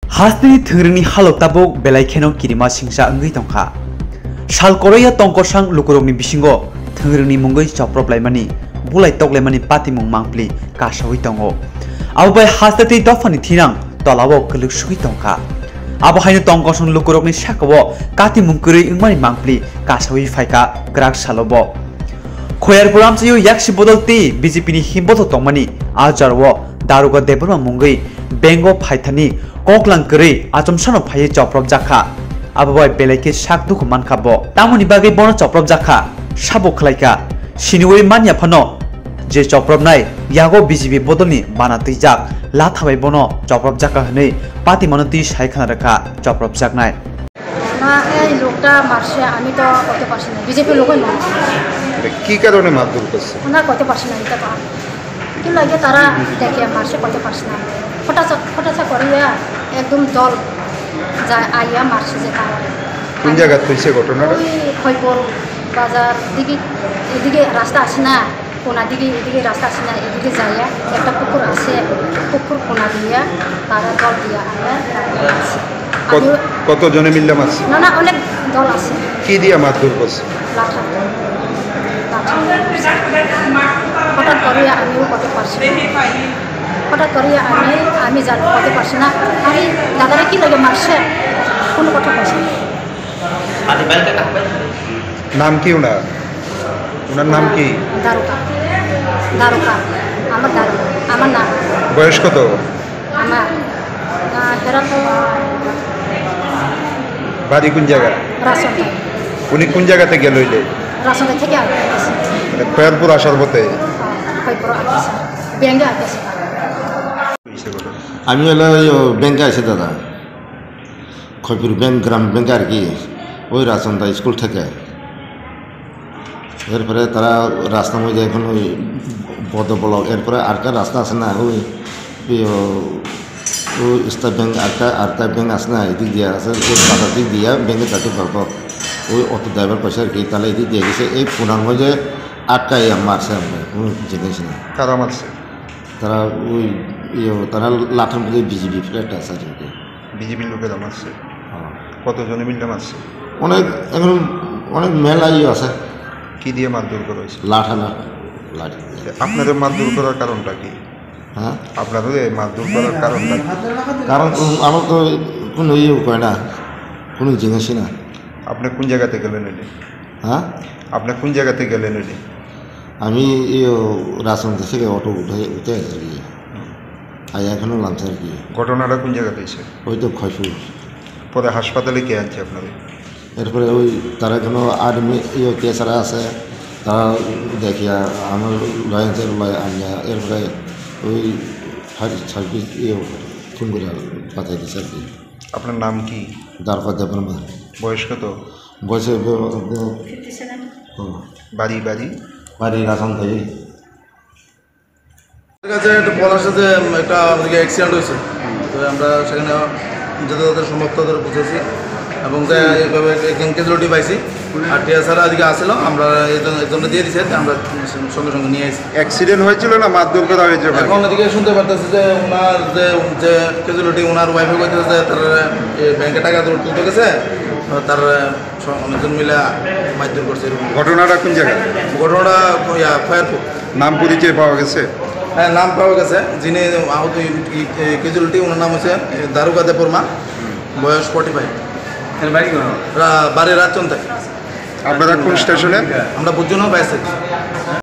Hasni thengrini halok tabok belai kheno kirima singsa angui tongkha. Sal koroya tongkosang lukurokni bisingo thengrini mungoi choprop laimani bulai toklemani pati mung mangpli kasawi tongo. Abai hastati dofani thinang tolawo keluk sui tongkha. Abo haino tongkosang lukurokni sakawo kati mungkuri ingmani mangpli kasawi faika grak salobo. Khoyar puram sayo yakshi bodolti BJP ni himboto tongmani ajarwo daruga debrma mungoi bengo phaithani koklang keri achom sano phaye choprop jakha ababai beleke sak duku mankabo tamoni bagai bono choprop jakha sabo khlaika siniwei manya phano je choprop nai yago BJP bodolni banatui jak lathabai bono choprop jakha hne pati manoti saikhana rakha choprop jaknai না এই লোকটা মারছে আমি তো করতে পারছি না BJP লোকই না কি কারণে মারধর করছে ওনার করতে পারছি না এটা পার কি লাগে তারা দেখে মারছে করতে পারছি না ফটাচা করিয়া একদম দল যায় আইয়া মারছে যে তারা কোন জায়গা হইছে ঘটনাটা ওই খৈপল বাজার দিকে এদিকে রাস্তা আসে না কোনা দিকে এদিকে রাস্তা আসে না এদিকে যাইয়া একটা পুকুর আছে পুকুর কোনা দিয়া তারা দল দিয়া আইয়া মারছে কত জনে মিললে মারছে না না অনেক দল আছে কি দিয়া মারধর করছে লাঠা হঠাৎ করিয়া আমিও করতে পারছি হঠাৎ করিয়া আমি জানি করতে পারছি না আমি দাদারা কি লাগে মারছে কোনো কথা পারছি না নাম কি ওনার নাম কি দারুকা আমার নাম বয়স কত আমার হেরা তো বাড়ি কোন জায়গা রাসনটা উনি কোন জায়গাতে গেল হইলে রাসনটা থেকে আসছে খয়ারপুর আসার পথে খৈপুর আসছে ব্যাঙ্গে আসছে আমি হলো ব্যাংকে আছি দাদা খৈপুর ব্যাংক গ্রাম ব্যাংকে আর কি ওই রাসনটা স্কুল থেকে এরপরে তারা রাস্তার মধ্যে এখন ওই বড় ব্লক এরপরে আরেকটা রাস্তা আছে না ওই স্টেট ব্যাংক আরেকটা ব্যাংক আছে না এদিক দিয়ে আছে ওই বাজার দিক দিয়ে ব্যাংকে যাতে পারবো ওই অটো ড্রাইভার পয়সা আর কি তাহলে এদিক দিয়ে গেছে এই ফোনার মধ্যে আটকাই মারছে আমরা কোনো জিনিস না কারা মারছে তারা ওই তারা লাঠের মধ্যে বিজেপি ফ্ল্যাট আছে আর কি বিজেপির লোকেরা মারছে কত জনে মিললে মারছে অনেক এখন অনেক মেলা আছে কি দিয়ে মারধর করা হয়েছে লাঠি আপনাদের মারধর করার কারণটা কি হ্যাঁ আপনাদের মারধর করার কারণটা কি কারণ আমার তো কোনো কয় না কোনো জিনিসই না আপনি কোন জায়গাতে গেলেন এলে হ্যাঁ আপনি কোন জায়গাতে গেলেন এলে আমি রাসন থেকে অটো উঠে আর কি আর এখনও নামছে আর কি ঘটনাটা কোন জায়গাতে হয়েছে ওই তো খয়সুর পরে হাসপাতালে কে আনছে আপনাদের এরপরে ওই তারা কোনো আর্মি কেসারা আছে তারা দেখিয়া আমার লয়েন্সের আনিয়া এরপরে ওই ফায়ার সার্ভিস ফোন করে পাঠিয়ে দিচ্ছে আর কি আপনার নাম কি তারপর দেবেন বয়স কত বয়সে বাড়ি রাসন থেকে কাছে একটা বল আসছে যে একটা আমাদেরকে অ্যাক্সিডেন্ট হয়েছে তো আমরা সেখানে যাতায়াতের সমর্থ বুঝেছি এবং যে এইভাবে একজন ক্যাজুয়ালিটি পাইছি আর টিএসআর আজকে আসলো আমরা এই জন্য দিয়ে দিচ্ছি আমরা সঙ্গে সঙ্গে নিয়ে এসেছি অ্যাক্সিডেন্ট হয়েছিল না মারধর করা হয়েছে এখন এদিকে শুনতে পারতেছি যে ওনার যে ক্যাজুয়ালিটি ওনার ওয়াইফে কইতেছে যে তার ব্যাংকে টাকা তুলতে গেছে তার অনেকজন মিলে মারধর করছে ঘটনাটা কোন জায়গায় ঘটনাটা খয়ারপুর নাম পরিচয় পাওয়া গেছে হ্যাঁ নাম পাওয়া গেছে যিনি আহত ক্যাজুয়ালিটি ওনার নাম হচ্ছে দারুকা দেববর্মা বয়স 45 বাড়ি রাজচন্দ্র। আপনারা কোন স্টেশনে আমরা বুঝজনও বাইরে থাকি।